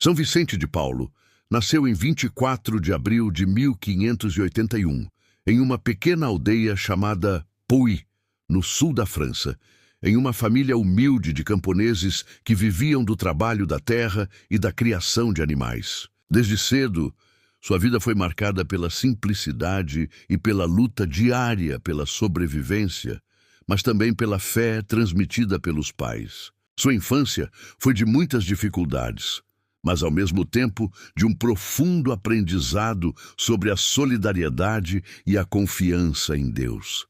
São Vicente de Paulo nasceu em 24 de abril de 1581, em uma pequena aldeia chamada Pouy, no sul da França, em uma família humilde de camponeses que viviam do trabalho da terra e da criação de animais. Desde cedo, sua vida foi marcada pela simplicidade e pela luta diária pela sobrevivência, mas também pela fé transmitida pelos pais. Sua infância foi de muitas dificuldades, mas ao mesmo tempo de um profundo aprendizado sobre a solidariedade e a confiança em Deus.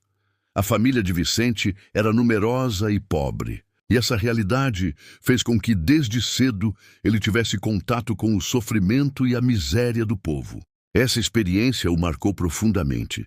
A família de Vicente era numerosa e pobre, e essa realidade fez com que desde cedo ele tivesse contato com o sofrimento e a miséria do povo. Essa experiência o marcou profundamente,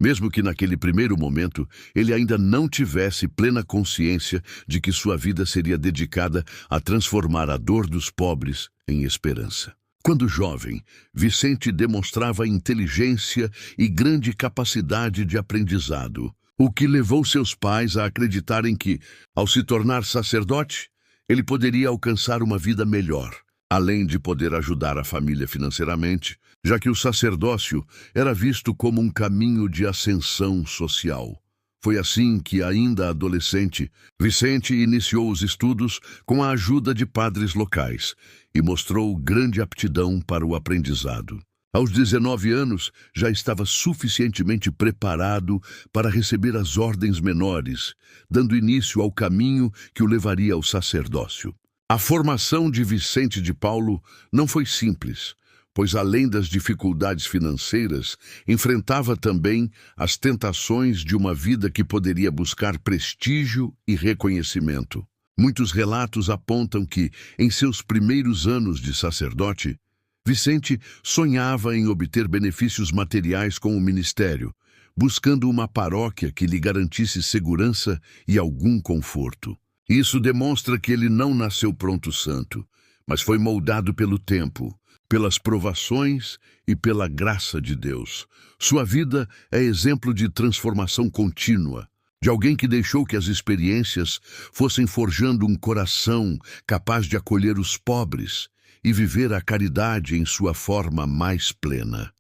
mesmo que naquele primeiro momento ele ainda não tivesse plena consciência de que sua vida seria dedicada a transformar a dor dos pobres em esperança. Quando jovem, Vicente demonstrava inteligência e grande capacidade de aprendizado, o que levou seus pais a acreditarem que, ao se tornar sacerdote, ele poderia alcançar uma vida melhor, além de poder ajudar a família financeiramente, já que o sacerdócio era visto como um caminho de ascensão social. Foi assim que, ainda adolescente, Vicente iniciou os estudos com a ajuda de padres locais e mostrou grande aptidão para o aprendizado. Aos 19 anos, já estava suficientemente preparado para receber as ordens menores, dando início ao caminho que o levaria ao sacerdócio. A formação de Vicente de Paulo não foi simples, pois além das dificuldades financeiras, enfrentava também as tentações de uma vida que poderia buscar prestígio e reconhecimento. Muitos relatos apontam que, em seus primeiros anos de sacerdote, Vicente sonhava em obter benefícios materiais com o ministério, buscando uma paróquia que lhe garantisse segurança e algum conforto. Isso demonstra que ele não nasceu pronto santo, mas foi moldado pelo tempo, pelas provações e pela graça de Deus. Sua vida é exemplo de transformação contínua, de alguém que deixou que as experiências fossem forjando um coração capaz de acolher os pobres e viver a caridade em sua forma mais plena.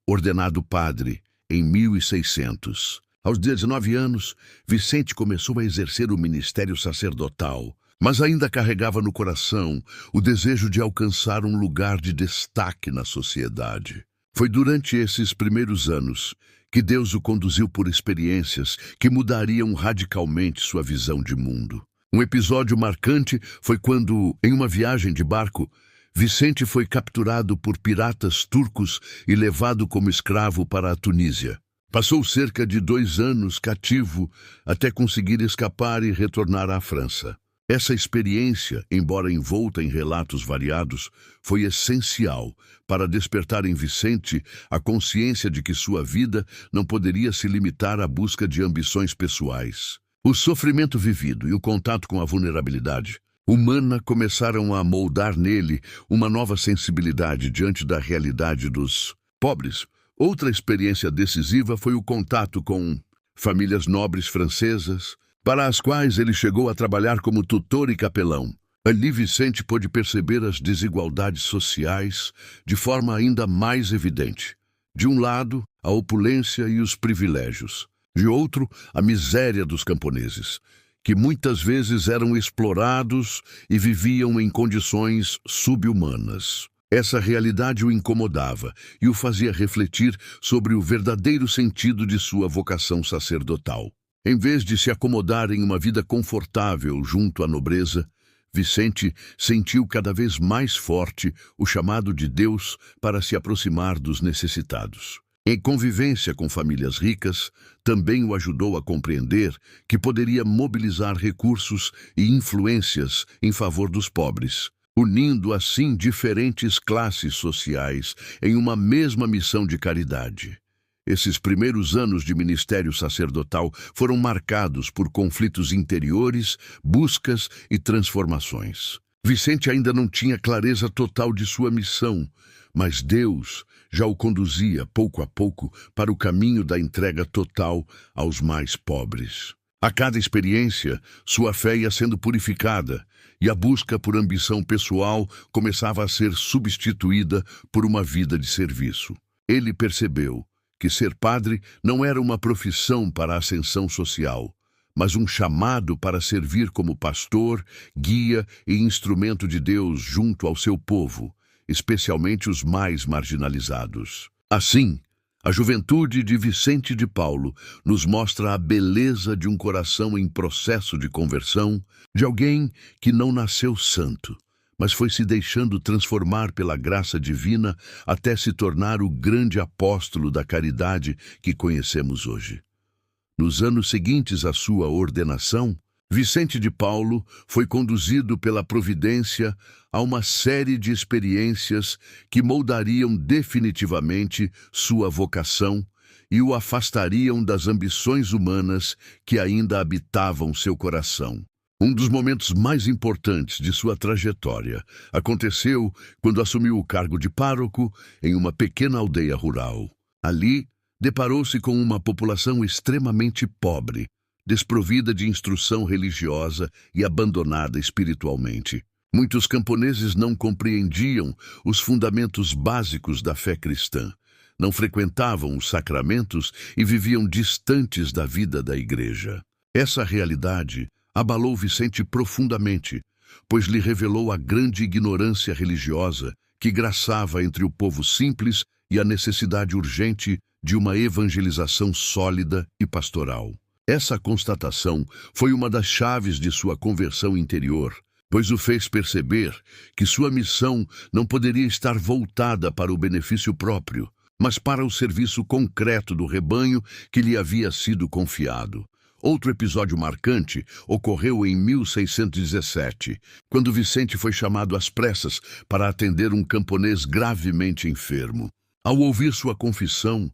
Ordenado padre em 1600. Aos 19 anos, Vicente começou a exercer o ministério sacerdotal, mas ainda carregava no coração o desejo de alcançar um lugar de destaque na sociedade. Foi durante esses primeiros anos que Deus o conduziu por experiências que mudariam radicalmente sua visão de mundo. Um episódio marcante foi quando, em uma viagem de barco, Vicente foi capturado por piratas turcos e levado como escravo para a Tunísia. Passou cerca de 2 anos cativo até conseguir escapar e retornar à França. Essa experiência, embora envolta em relatos variados, foi essencial para despertar em Vicente a consciência de que sua vida não poderia se limitar à busca de ambições pessoais. O sofrimento vivido e o contato com a vulnerabilidade humana começaram a moldar nele uma nova sensibilidade diante da realidade dos pobres. Outra experiência decisiva foi o contato com famílias nobres francesas, para as quais ele chegou a trabalhar como tutor e capelão. Ali Vicente pôde perceber as desigualdades sociais de forma ainda mais evidente. De um lado, a opulência e os privilégios. De outro, a miséria dos camponeses, que muitas vezes eram explorados e viviam em condições subhumanas. Essa realidade o incomodava e o fazia refletir sobre o verdadeiro sentido de sua vocação sacerdotal. Em vez de se acomodar em uma vida confortável junto à nobreza, Vicente sentiu cada vez mais forte o chamado de Deus para se aproximar dos necessitados. Em convivência com famílias ricas, também o ajudou a compreender que poderia mobilizar recursos e influências em favor dos pobres, unindo assim diferentes classes sociais em uma mesma missão de caridade. Esses primeiros anos de ministério sacerdotal foram marcados por conflitos interiores, buscas e transformações. Vicente ainda não tinha clareza total de sua missão, mas Deus já o conduzia, pouco a pouco, para o caminho da entrega total aos mais pobres. A cada experiência, sua fé ia sendo purificada e a busca por ambição pessoal começava a ser substituída por uma vida de serviço. Ele percebeu que ser padre não era uma profissão para a ascensão social, mas um chamado para servir como pastor, guia e instrumento de Deus junto ao seu povo, especialmente os mais marginalizados. Assim, a juventude de Vicente de Paulo nos mostra a beleza de um coração em processo de conversão, de alguém que não nasceu santo, mas foi se deixando transformar pela graça divina até se tornar o grande apóstolo da caridade que conhecemos hoje. Nos anos seguintes à sua ordenação, Vicente de Paulo foi conduzido pela providência a uma série de experiências que moldariam definitivamente sua vocação e o afastariam das ambições humanas que ainda habitavam seu coração. Um dos momentos mais importantes de sua trajetória aconteceu quando assumiu o cargo de pároco em uma pequena aldeia rural. Ali, deparou-se com uma população extremamente pobre, desprovida de instrução religiosa e abandonada espiritualmente. Muitos camponeses não compreendiam os fundamentos básicos da fé cristã, não frequentavam os sacramentos e viviam distantes da vida da igreja. Essa realidade abalou Vicente profundamente, pois lhe revelou a grande ignorância religiosa que graçava entre o povo simples e a necessidade urgente de uma evangelização sólida e pastoral. Essa constatação foi uma das chaves de sua conversão interior, pois o fez perceber que sua missão não poderia estar voltada para o benefício próprio, mas para o serviço concreto do rebanho que lhe havia sido confiado. Outro episódio marcante ocorreu em 1617, quando Vicente foi chamado às pressas para atender um camponês gravemente enfermo. Ao ouvir sua confissão,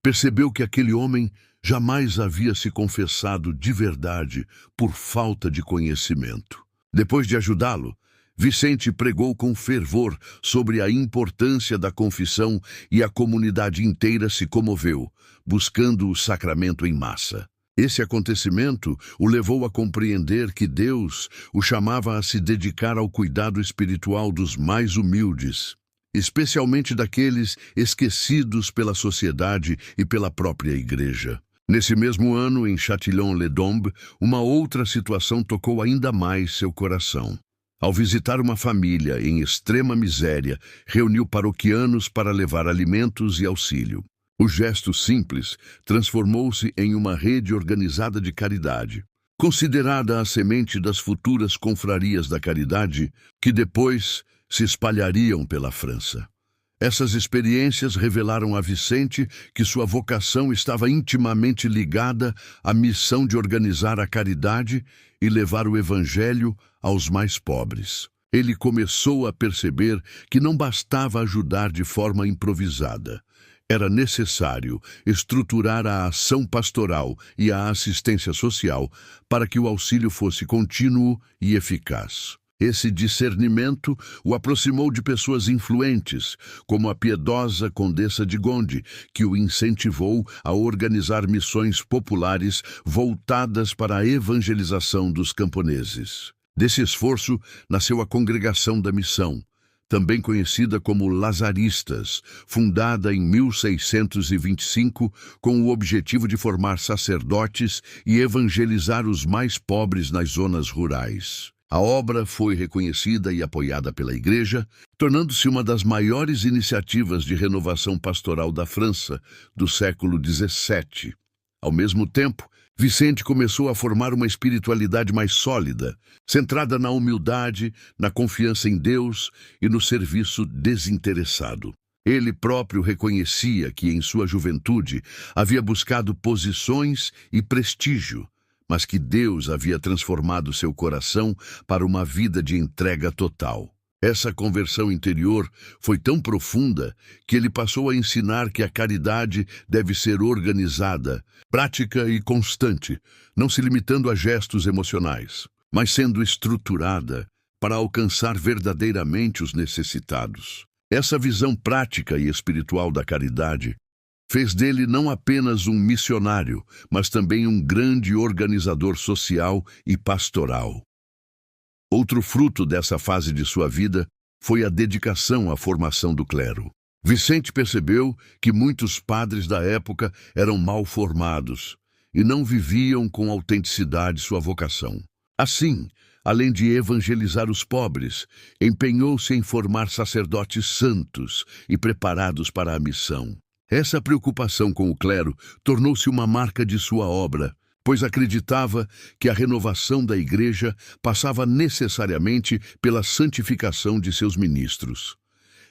percebeu que aquele homem jamais havia se confessado de verdade por falta de conhecimento. Depois de ajudá-lo, Vicente pregou com fervor sobre a importância da confissão e a comunidade inteira se comoveu, buscando o sacramento em massa. Esse acontecimento o levou a compreender que Deus o chamava a se dedicar ao cuidado espiritual dos mais humildes, especialmente daqueles esquecidos pela sociedade e pela própria igreja. Nesse mesmo ano, em Châtillon-les-Dombes, uma outra situação tocou ainda mais seu coração. Ao visitar uma família em extrema miséria, reuniu paroquianos para levar alimentos e auxílio. O gesto simples transformou-se em uma rede organizada de caridade, considerada a semente das futuras confrarias da caridade, que depois se espalhariam pela França. Essas experiências revelaram a Vicente que sua vocação estava intimamente ligada à missão de organizar a caridade e levar o Evangelho aos mais pobres. Ele começou a perceber que não bastava ajudar de forma improvisada. Era necessário estruturar a ação pastoral e a assistência social para que o auxílio fosse contínuo e eficaz. Esse discernimento o aproximou de pessoas influentes, como a piedosa Condessa de Gonde, que o incentivou a organizar missões populares voltadas para a evangelização dos camponeses. Desse esforço nasceu a Congregação da Missão, também conhecida como Lazaristas, fundada em 1625 com o objetivo de formar sacerdotes e evangelizar os mais pobres nas zonas rurais. A obra foi reconhecida e apoiada pela Igreja, tornando-se uma das maiores iniciativas de renovação pastoral da França do século XVII. Ao mesmo tempo, Vicente começou a formar uma espiritualidade mais sólida, centrada na humildade, na confiança em Deus e no serviço desinteressado. Ele próprio reconhecia que, em sua juventude, havia buscado posições e prestígio, mas que Deus havia transformado seu coração para uma vida de entrega total. Essa conversão interior foi tão profunda que ele passou a ensinar que a caridade deve ser organizada, prática e constante, não se limitando a gestos emocionais, mas sendo estruturada para alcançar verdadeiramente os necessitados. Essa visão prática e espiritual da caridade fez dele não apenas um missionário, mas também um grande organizador social e pastoral. Outro fruto dessa fase de sua vida foi a dedicação à formação do clero. Vicente percebeu que muitos padres da época eram mal formados e não viviam com autenticidade sua vocação. Assim, além de evangelizar os pobres, empenhou-se em formar sacerdotes santos e preparados para a missão. Essa preocupação com o clero tornou-se uma marca de sua obra, pois acreditava que a renovação da igreja passava necessariamente pela santificação de seus ministros.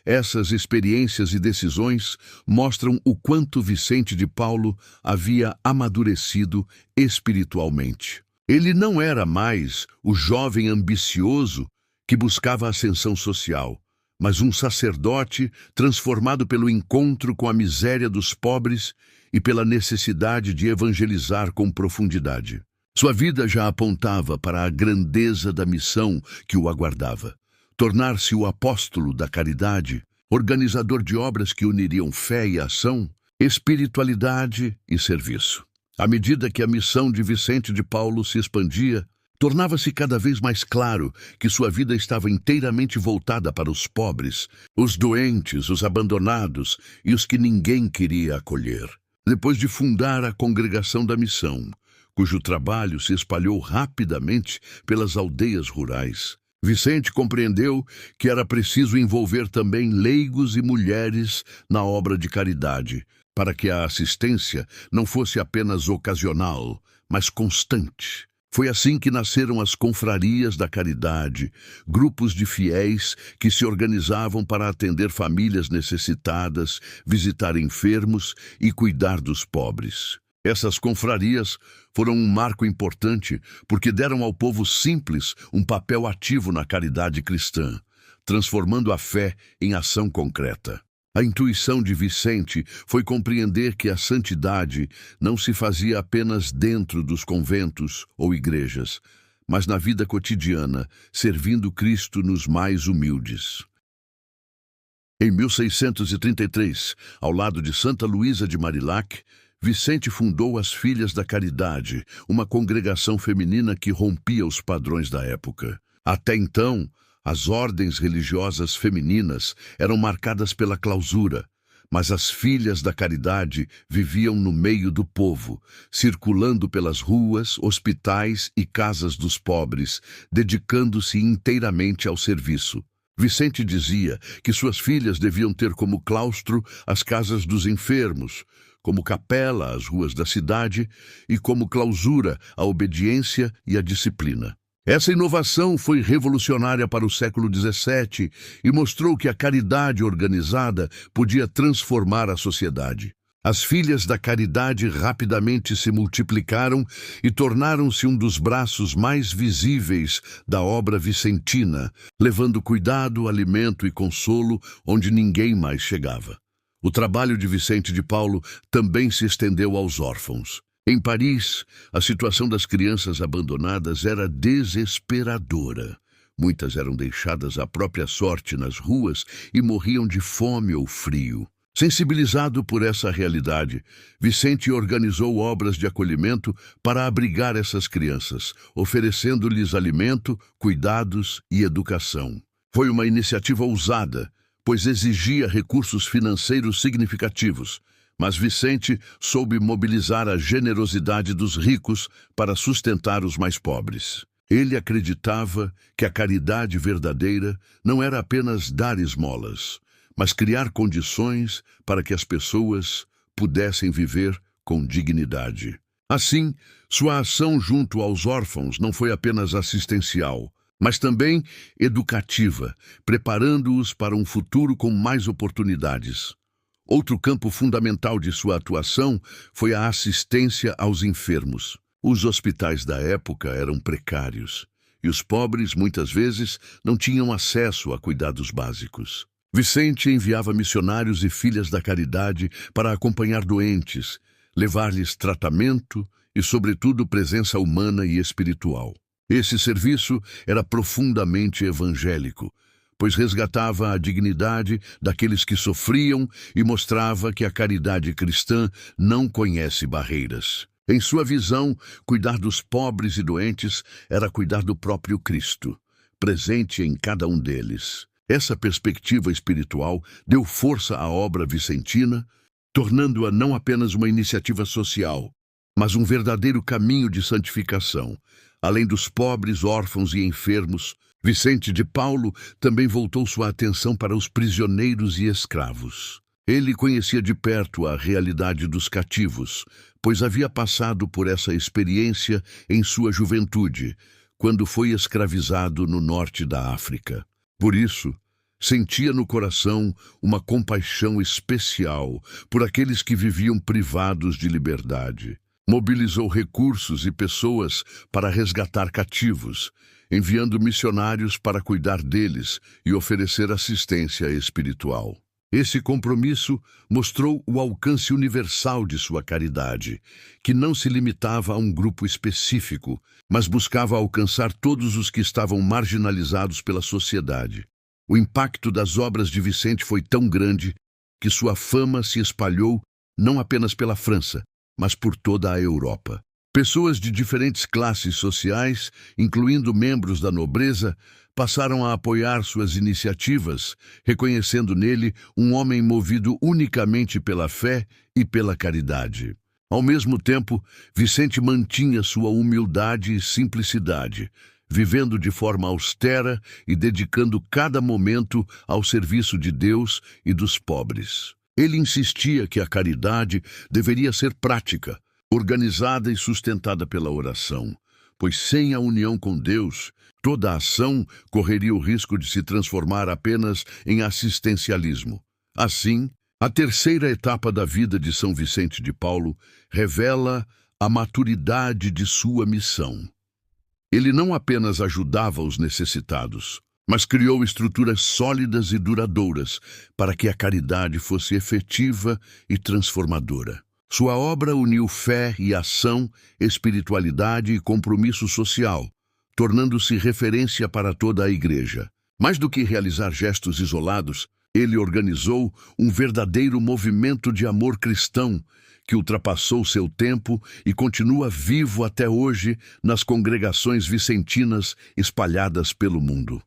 Essas experiências e decisões mostram o quanto Vicente de Paulo havia amadurecido espiritualmente. Ele não era mais o jovem ambicioso que buscava a ascensão social, mas um sacerdote transformado pelo encontro com a miséria dos pobres e pela necessidade de evangelizar com profundidade. Sua vida já apontava para a grandeza da missão que o aguardava: tornar-se o apóstolo da caridade, organizador de obras que uniriam fé e ação, espiritualidade e serviço. À medida que a missão de Vicente de Paulo se expandia, tornava-se cada vez mais claro que sua vida estava inteiramente voltada para os pobres, os doentes, os abandonados e os que ninguém queria acolher. Depois de fundar a Congregação da Missão, cujo trabalho se espalhou rapidamente pelas aldeias rurais, Vicente compreendeu que era preciso envolver também leigos e mulheres na obra de caridade, para que a assistência não fosse apenas ocasional, mas constante. Foi assim que nasceram as confrarias da caridade, grupos de fiéis que se organizavam para atender famílias necessitadas, visitar enfermos e cuidar dos pobres. Essas confrarias foram um marco importante porque deram ao povo simples um papel ativo na caridade cristã, transformando a fé em ação concreta. A intuição de Vicente foi compreender que a santidade não se fazia apenas dentro dos conventos ou igrejas, mas na vida cotidiana, servindo Cristo nos mais humildes. Em 1633, ao lado de Santa Luísa de Marillac, Vicente fundou as Filhas da Caridade, uma congregação feminina que rompia os padrões da época. Até então, as ordens religiosas femininas eram marcadas pela clausura, mas as Filhas da Caridade viviam no meio do povo, circulando pelas ruas, hospitais e casas dos pobres, dedicando-se inteiramente ao serviço. Vicente dizia que suas filhas deviam ter como claustro as casas dos enfermos, como capela as ruas da cidade e como clausura a obediência e a disciplina. Essa inovação foi revolucionária para o século XVII e mostrou que a caridade organizada podia transformar a sociedade. As Filhas da Caridade rapidamente se multiplicaram e tornaram-se um dos braços mais visíveis da obra vicentina, levando cuidado, alimento e consolo onde ninguém mais chegava. O trabalho de Vicente de Paulo também se estendeu aos órfãos. Em Paris, a situação das crianças abandonadas era desesperadora. Muitas eram deixadas à própria sorte nas ruas e morriam de fome ou frio. Sensibilizado por essa realidade, Vicente organizou obras de acolhimento para abrigar essas crianças, oferecendo-lhes alimento, cuidados e educação. Foi uma iniciativa ousada, pois exigia recursos financeiros significativos, mas Vicente soube mobilizar a generosidade dos ricos para sustentar os mais pobres. Ele acreditava que a caridade verdadeira não era apenas dar esmolas, mas criar condições para que as pessoas pudessem viver com dignidade. Assim, sua ação junto aos órfãos não foi apenas assistencial, mas também educativa, preparando-os para um futuro com mais oportunidades. Outro campo fundamental de sua atuação foi a assistência aos enfermos. Os hospitais da época eram precários, e os pobres, muitas vezes, não tinham acesso a cuidados básicos. Vicente enviava missionários e filhas da caridade para acompanhar doentes, levar-lhes tratamento e, sobretudo, presença humana e espiritual. Esse serviço era profundamente evangélico, pois resgatava a dignidade daqueles que sofriam e mostrava que a caridade cristã não conhece barreiras. Em sua visão, cuidar dos pobres e doentes era cuidar do próprio Cristo, presente em cada um deles. Essa perspectiva espiritual deu força à obra vicentina, tornando-a não apenas uma iniciativa social, mas um verdadeiro caminho de santificação. Além dos pobres, órfãos e enfermos, Vicente de Paulo também voltou sua atenção para os prisioneiros e escravos. Ele conhecia de perto a realidade dos cativos, pois havia passado por essa experiência em sua juventude, quando foi escravizado no norte da África. Por isso, sentia no coração uma compaixão especial por aqueles que viviam privados de liberdade. Mobilizou recursos e pessoas para resgatar cativos, enviando missionários para cuidar deles e oferecer assistência espiritual. Esse compromisso mostrou o alcance universal de sua caridade, que não se limitava a um grupo específico, mas buscava alcançar todos os que estavam marginalizados pela sociedade. O impacto das obras de Vicente foi tão grande que sua fama se espalhou não apenas pela França, mas por toda a Europa. Pessoas de diferentes classes sociais, incluindo membros da nobreza, passaram a apoiar suas iniciativas, reconhecendo nele um homem movido unicamente pela fé e pela caridade. Ao mesmo tempo, Vicente mantinha sua humildade e simplicidade, vivendo de forma austera e dedicando cada momento ao serviço de Deus e dos pobres. Ele insistia que a caridade deveria ser prática, organizada e sustentada pela oração, pois sem a união com Deus, toda a ação correria o risco de se transformar apenas em assistencialismo. Assim, a terceira etapa da vida de São Vicente de Paulo revela a maturidade de sua missão. Ele não apenas ajudava os necessitados, mas criou estruturas sólidas e duradouras para que a caridade fosse efetiva e transformadora. Sua obra uniu fé e ação, espiritualidade e compromisso social, tornando-se referência para toda a Igreja. Mais do que realizar gestos isolados, ele organizou um verdadeiro movimento de amor cristão que ultrapassou seu tempo e continua vivo até hoje nas congregações vicentinas espalhadas pelo mundo.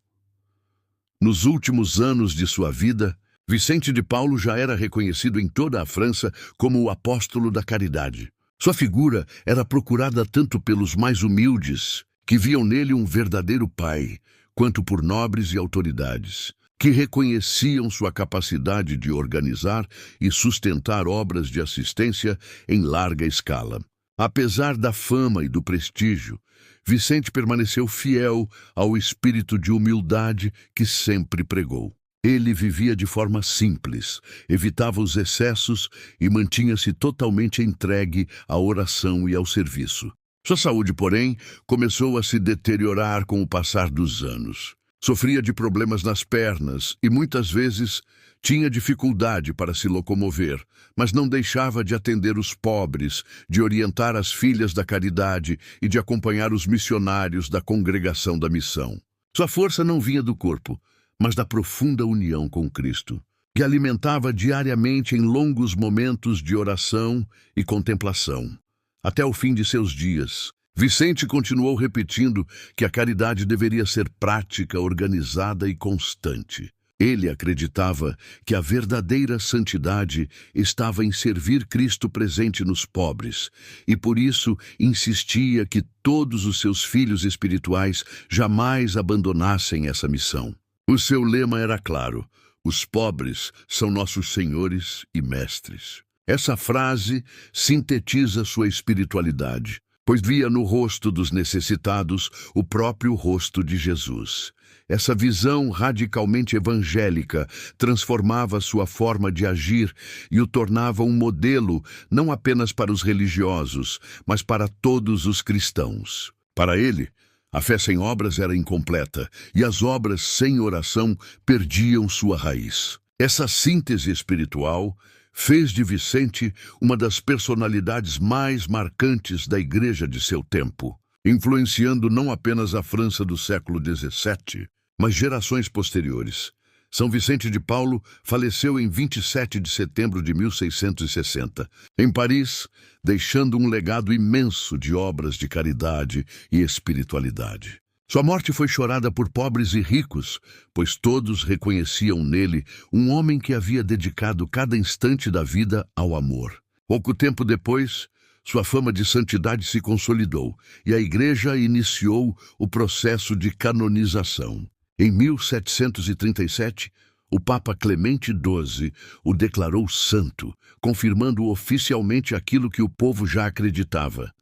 Nos últimos anos de sua vida, Vicente de Paulo já era reconhecido em toda a França como o apóstolo da caridade. Sua figura era procurada tanto pelos mais humildes, que viam nele um verdadeiro pai, quanto por nobres e autoridades, que reconheciam sua capacidade de organizar e sustentar obras de assistência em larga escala. Apesar da fama e do prestígio, Vicente permaneceu fiel ao espírito de humildade que sempre pregou. Ele vivia de forma simples, evitava os excessos e mantinha-se totalmente entregue à oração e ao serviço. Sua saúde, porém, começou a se deteriorar com o passar dos anos. Sofria de problemas nas pernas e muitas vezes tinha dificuldade para se locomover, mas não deixava de atender os pobres, de orientar as filhas da caridade e de acompanhar os missionários da congregação da missão. Sua força não vinha do corpo, mas da profunda união com Cristo, que alimentava diariamente em longos momentos de oração e contemplação. Até o fim de seus dias, Vicente continuou repetindo que a caridade deveria ser prática, organizada e constante. Ele acreditava que a verdadeira santidade estava em servir Cristo presente nos pobres, e por isso insistia que todos os seus filhos espirituais jamais abandonassem essa missão. O seu lema era claro: os pobres são nossos senhores e mestres. Essa frase sintetiza sua espiritualidade, pois via no rosto dos necessitados o próprio rosto de Jesus. Essa visão radicalmente evangélica transformava sua forma de agir e o tornava um modelo não apenas para os religiosos, mas para todos os cristãos. Para ele, a fé sem obras era incompleta, e as obras sem oração perdiam sua raiz. Essa síntese espiritual fez de Vicente uma das personalidades mais marcantes da Igreja de seu tempo, influenciando não apenas a França do século XVII, Mas gerações posteriores. São Vicente de Paulo faleceu em 27 de setembro de 1660, em Paris, deixando um legado imenso de obras de caridade e espiritualidade. Sua morte foi chorada por pobres e ricos, pois todos reconheciam nele um homem que havia dedicado cada instante da vida ao amor. Pouco tempo depois, sua fama de santidade se consolidou e a Igreja iniciou o processo de canonização. Em 1737, o Papa Clemente XII o declarou santo, confirmando oficialmente aquilo que o povo já acreditava.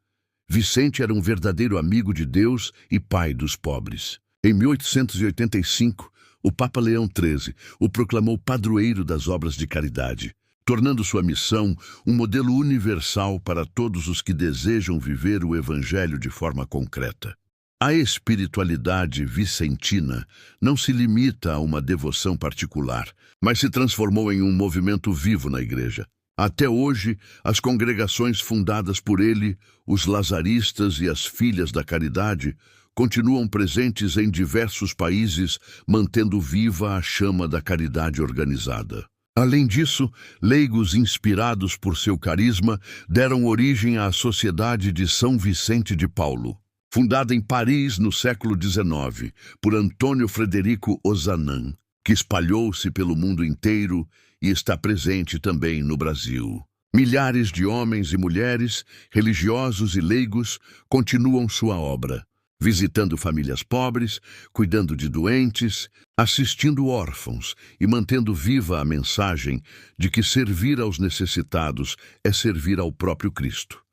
Vicente era um verdadeiro amigo de Deus e pai dos pobres. Em 1885, o Papa Leão XIII o proclamou padroeiro das obras de caridade, tornando sua missão um modelo universal para todos os que desejam viver o Evangelho de forma concreta. A espiritualidade vicentina não se limita a uma devoção particular, mas se transformou em um movimento vivo na Igreja. Até hoje, as congregações fundadas por ele, os lazaristas e as Filhas da Caridade, continuam presentes em diversos países, mantendo viva a chama da caridade organizada. Além disso, leigos inspirados por seu carisma deram origem à Sociedade de São Vicente de Paulo, fundada em Paris no século XIX por Antônio Frederico Ozanam, que espalhou-se pelo mundo inteiro e está presente também no Brasil. Milhares de homens e mulheres, religiosos e leigos, continuam sua obra, visitando famílias pobres, cuidando de doentes, assistindo órfãos e mantendo viva a mensagem de que servir aos necessitados é servir ao próprio Cristo.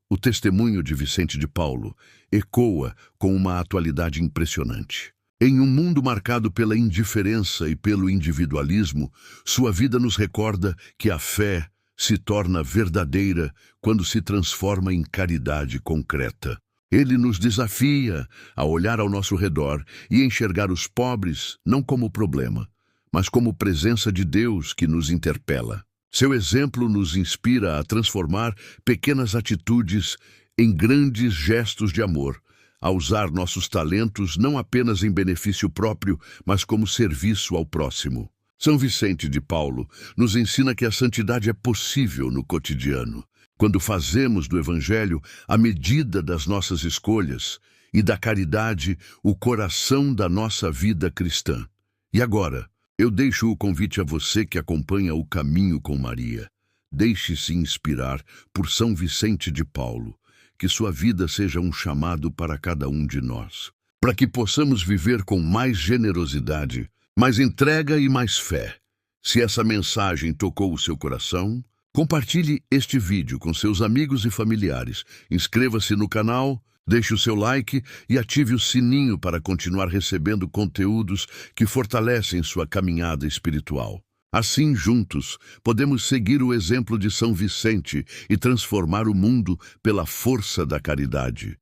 O testemunho de Vicente de Paulo ecoa com uma atualidade impressionante. Em um mundo marcado pela indiferença e pelo individualismo, sua vida nos recorda que a fé se torna verdadeira quando se transforma em caridade concreta. Ele nos desafia a olhar ao nosso redor e enxergar os pobres não como problema, mas como presença de Deus que nos interpela. Seu exemplo nos inspira a transformar pequenas atitudes em grandes gestos de amor, a usar nossos talentos não apenas em benefício próprio, mas como serviço ao próximo. São Vicente de Paulo nos ensina que a santidade é possível no cotidiano, quando fazemos do Evangelho a medida das nossas escolhas e da caridade o coração da nossa vida cristã. E agora, eu deixo o convite a você que acompanha o Caminho com Maria. Deixe-se inspirar por São Vicente de Paulo, que sua vida seja um chamado para cada um de nós, para que possamos viver com mais generosidade, mais entrega e mais fé. Se essa mensagem tocou o seu coração, compartilhe este vídeo com seus amigos e familiares. Inscreva-se no canal, deixe o seu like e ative o sininho para continuar recebendo conteúdos que fortalecem sua caminhada espiritual. Assim, juntos, podemos seguir o exemplo de São Vicente e transformar o mundo pela força da caridade.